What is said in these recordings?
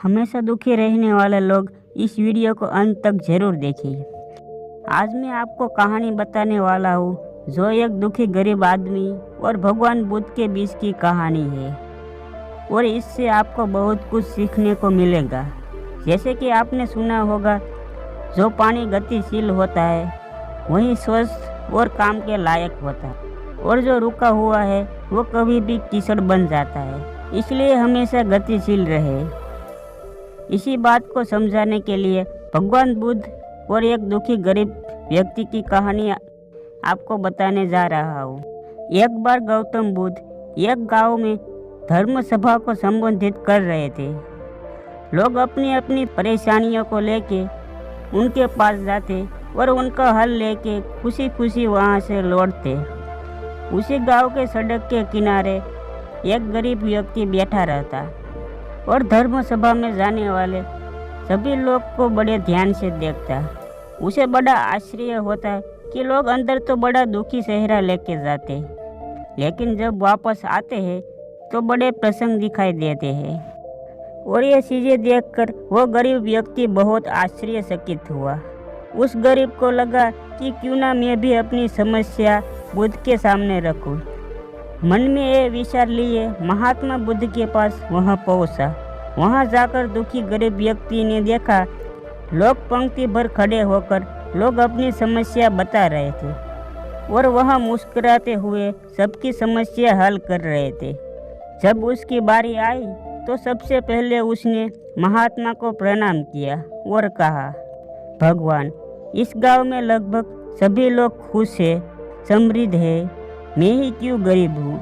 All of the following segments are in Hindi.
हमेशा दुखी रहने वाले लोग इस वीडियो को अंत तक जरूर देखिए। आज मैं आपको कहानी बताने वाला हूँ जो एक दुखी गरीब आदमी और भगवान बुद्ध के बीच की कहानी है और इससे आपको बहुत कुछ सीखने को मिलेगा। जैसे कि आपने सुना होगा, जो पानी गतिशील होता है वही स्वस्थ और काम के लायक होता है और जो रुका हुआ है वो कभी भी कीचड़ बन जाता है। इसलिए हमेशा गतिशील रहे। इसी बात को समझाने के लिए भगवान बुद्ध और एक दुखी गरीब व्यक्ति की कहानी आपको बताने जा रहा हूँ। एक बार गौतम बुद्ध एक गांव में धर्म सभा को संबोधित कर रहे थे। लोग अपनी अपनी परेशानियों को लेके उनके पास जाते और उनका हल लेके खुशी खुशी वहाँ से लौटते। उसी गांव के सड़क के किनारे एक गरीब व्यक्ति बैठा रहता और धर्म सभा में जाने वाले सभी लोग को बड़े ध्यान से देखता। उसे बड़ा आश्चर्य होता कि लोग अंदर तो बड़ा दुखी चेहरा लेके जाते, लेकिन जब वापस आते हैं तो बड़े प्रसन्न दिखाई देते हैं। और ये चीज़ें देखकर वो गरीब व्यक्ति बहुत आश्चर्यचकित हुआ। उस गरीब को लगा कि क्यों ना मैं भी अपनी समस्या बुद्ध के सामने रखूं। मन में ये विचार लिए महात्मा बुद्ध के पास वहां पहुंचा। वहां जाकर दुखी गरीब व्यक्ति ने देखा लोग पंक्ति भर खड़े होकर लोग अपनी समस्या बता रहे थे और वह मुस्कुराते हुए सबकी समस्या हल कर रहे थे। जब उसकी बारी आई तो सबसे पहले उसने महात्मा को प्रणाम किया और कहा, भगवान, इस गांव में लगभग सभी लोग खुश हैं, समृद्ध है, मैं ही क्यों गरीब हूँ।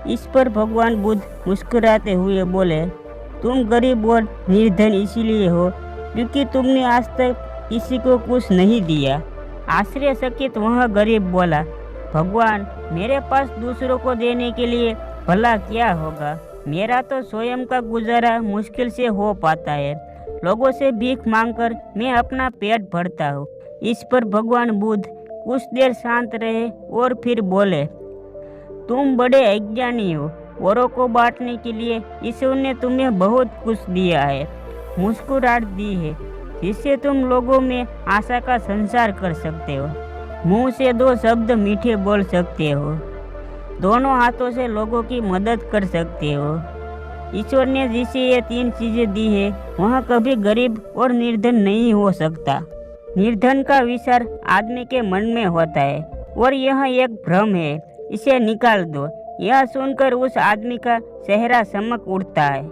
इस पर भगवान बुद्ध मुस्कुराते हुए बोले, तुम गरीब और निर्धन इसीलिए हो क्योंकि तुमने आज तक किसी को कुछ नहीं दिया। आश्चर्यचकित वह गरीब बोला, भगवान, मेरे पास दूसरों को देने के लिए भला क्या होगा। मेरा तो स्वयं का गुजारा मुश्किल से हो पाता है। लोगों से भीख मांगकर मैं अपना पेट भरता हूँ। इस पर भगवान बुद्ध कुछ देर शांत रहे और फिर बोले, तुम बड़े अज्ञानी हो। औरों को बांटने के लिए ईश्वर ने तुम्हें बहुत कुछ दिया है, मुस्कुराहट दी है, जिससे तुम लोगों में आशा का संचार कर सकते हो। मुंह से दो शब्द मीठे बोल सकते हो, दोनों हाथों से लोगों की मदद कर सकते हो। ईश्वर ने जिसे ये तीन चीजें दी है वह कभी गरीब और निर्धन नहीं हो सकता। निर्धन का विचार आदमी के मन में होता है और यह एक भ्रम है, इसे निकाल दो। यह सुनकर उस आदमी का चेहरा चमक उठता है।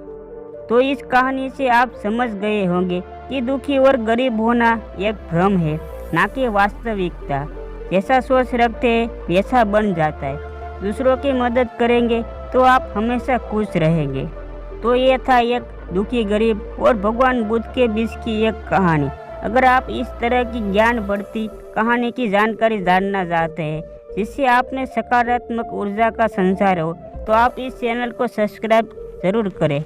तो इस कहानी से आप समझ गए होंगे कि दुखी और गरीब होना एक भ्रम है, ना कि वास्तविकता। जैसा सोच रखते हैं वैसा बन जाता है। दूसरों की मदद करेंगे तो आप हमेशा खुश रहेंगे। तो ये था एक दुखी गरीब और भगवान बुद्ध के बीच की एक कहानी। अगर आप इस तरह की ज्ञान बढ़ती कहानी की जानकारी जानना चाहते हैं जिससे आप में सकारात्मक ऊर्जा का संचार हो, तो आप इस चैनल को सब्सक्राइब जरूर करें।